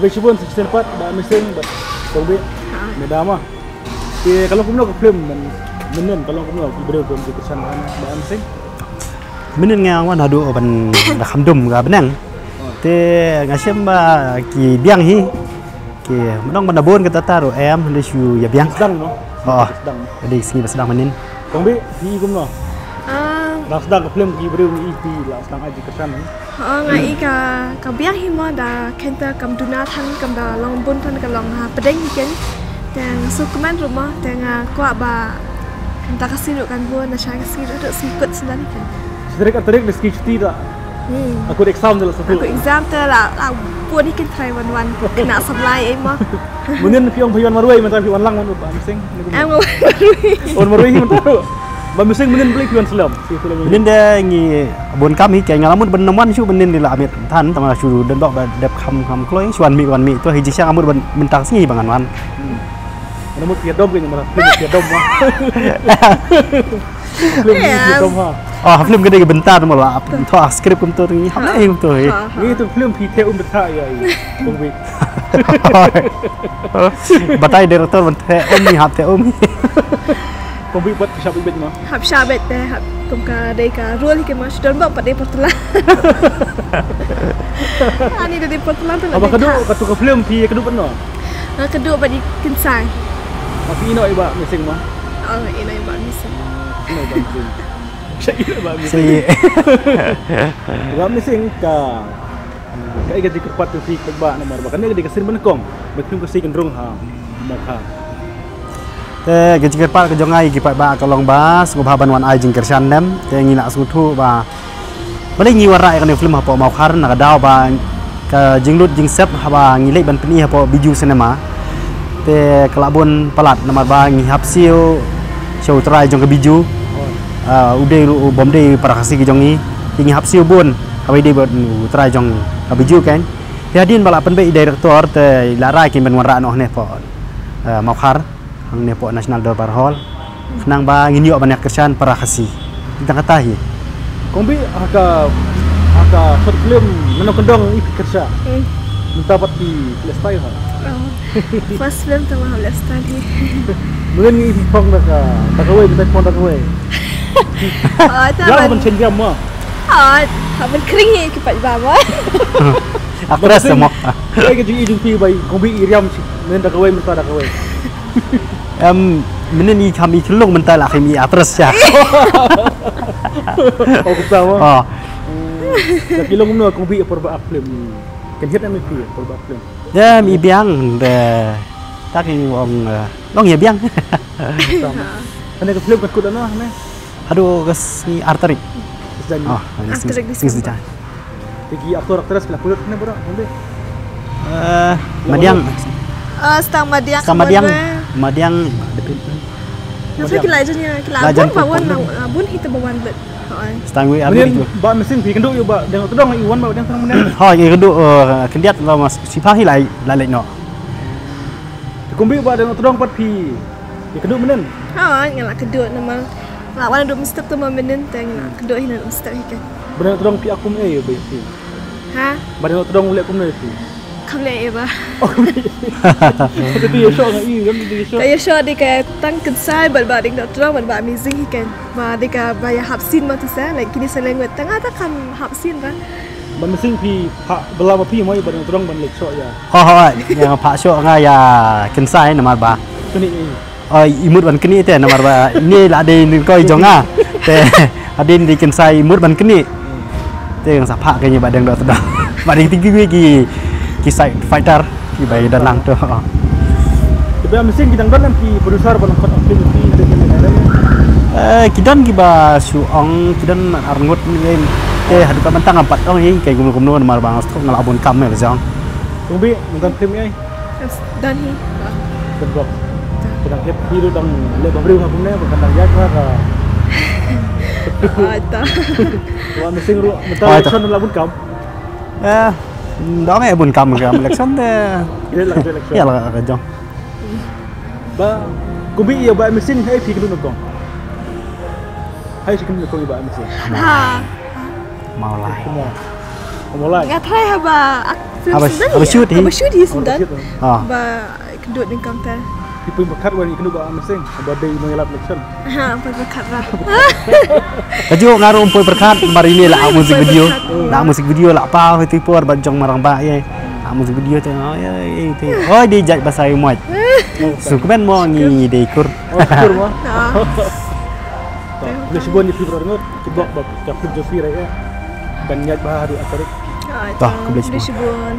Bersibun setempat ba mesin ba kombi medama. Kalau kumno ke film menen kalau kumno ibro dom di kesan ba mesin. Menen ngang wan hadu ban da khamdum ga benang. Te ngasem ba ki biang hi. Ki menong ban bon kata taru em de shu ya biang. Sedang no. Oh. Sedang. Jadi sini sedang menen. Kombi hi kumno. Dah sedang ke film ibro ni IP lah sedang aja kesan. Ngai ka biang hi mo da kenta kam duna than kam da long bun than ka long ha pedeng ken. Tang sukuman rumah tang kwa ba kenta kasih kan buat na saya kasih duk sikut sendiri kan. Terik meski cuti tak. Aku exam tu lah satu. Aku exam tu lah. Puan ni kan try wan kena supply mah. Mungkin pion marwai mentah pion lang mana ba mesin. Marwai. On marwai mentah. Ba mesin mungkin beli pion selam. Menen da ngi bon kami kayak ngalamun beneman shu menen di la amit than tama shu den dok ba dep kham kloi chuan mi tu hiji sang amur mentang sini bangan wan. Namun pion dom kan marah. Pion dom mah. Film dom ha. Oh, film gede ke bentar malah tu skrip kum tu ni hamlah kum tu. Ni tu film PTU betah ya. Kombi. Batai director bente ni hap te Kombi buat siapa ibet mah? Hap syabet deh hap kum ka dei ka rule ke mas don ba pada portula. Ani dari portula tu. Apa kedua katu ke film pi kedua pernah? Kedua pada kensai. Tapi ino iba mesin mah. Oh, ino iba mesin. Ino iba mesin. Saya iba mesin. Iba mesin ka. Kai gadi kepat tu fi ba nomor ba kan gadi kesin benekong. Betul ke si kendrung ha. Mokha. Te gejikir pa ke jongai ki pa ba kalong bas ngobhaban wan ai jingkir sandem te ngina sutu ba. Bale ngi warai kan film apa mau khar na daw ba ka jinglut jingsep ba ngilek ban peni apa biju cinema. Te kelabon pelat nomor ba ngi hapsiu show try jong ke biju. Udah bomde para kasih ke jongi ngi hapsiu bun kawai de buat try jong ke biju kan. Te adin bala pen be director te larai ki ben wara noh ne po mau khar ang nepo National Dorbar Hall nang ba nginyo banyak kerjaan para kasih kita katahi kombi aka short film mana kendong ikut kerja mendapat di Palestine ha First film tu mah Palestine mungkin ini pong dak kawai kita pong dak kawai ya mencen jam mah men kering ni kipat bama aktris semua ai ke ji pi bai kombi iriam men dak kawai mentah dak kawai menen ni kami kelung mental lah kami atres ya. Oh bersama. Tapi long no kombi perba film. Kan hit am pi perba film. Ya mi biang de tak ni wong long ya biang. Kan ke film kut ana ne. Aduh gas ni arterik. Oh, arterik di sana. Tegi aktor aktris kena kulit ne bro. Madiang. Stang Madiang. Madiang. Nasa kilajanya kilabun bawan labun hita bawan bet. Stang we arterik tu. Ba mesin pi kenduk yo ba dengan tudong iwan ba dengan sang menen. Ha ye kenduk kendiat lo mas sipahi lai lalek no. Kombi ba dengan tudong pat pi. Ye kenduk menen. Ha ngala keduk nama. Lawan duk mesti tu menen tang keduk hina mesti ikan. Benar tudong pi akum yo ba pi. Ha? Ba dengan tudong lek kum ne pi. Không lẽ ba. Jadi ya show ngai kan jadi show. Kaya show di kaya tang kensai ba ding dok terang ba amazing kan. Ba di ka ba ya hapsin ma tu sa like kini selengwet tang ata kam hapsin ba. Ba mesin pi pak belama pi mai ba ding terang ban lek show ya. Ha yang pak show ngai ya kensai nama ba. Kini imut ban kini te nama ba. Ini la de ni koi jonga. Te adin di kensai imut ban kini. Te yang sapa kayaknya ba ding dok terang. Ba ding tinggi ki kisah fighter di bayi danang tu. Tapi mesin kita kan nanti produser balang kot film di kita kiba suang kita arngot ni hadu ka mentang empat orang ni kayak gumul mar bang stok ngalabun kamel jang. Kombi nonton film ni. Dan hi. Kedok. Kedang hep biru dang le babriu ha kumne bukan dang yak ha. Ata. Wa mesin ru mental action ngalabun kam. Đó nghe buồn cầm kìa, election thế. Iya lah kejong. Ba, kubi ya ba mesin hai pi kedun kong. Hai sikam kong ba mesin. Ha. Mau lai. Mau lai. Ngat hai ha ba film Abas- Sundan abas shoot, Abas shoot hi Sundan. Ah. Ba kedut ni kang ta. Ipo yung bakat wani kenu ba mesing badai mengelap election. Ha, apa berkat lah. Kaju ngaruh umpoi berkat mari ni lah musik Umpoi video. berkat. Lah musik video lah pa itu por bajong marang ba ye. Musik video tu oh ya itu. Oh dia jat bahasa muat. Sukumen mo ngi de kur. Oh, betul mah. Ha. Boleh sebut ni film orang kita buat bab captain Joffrey raya. Banyak bahari akarik. Ha, Tah, itu kebelah boleh Shibun. Shibun.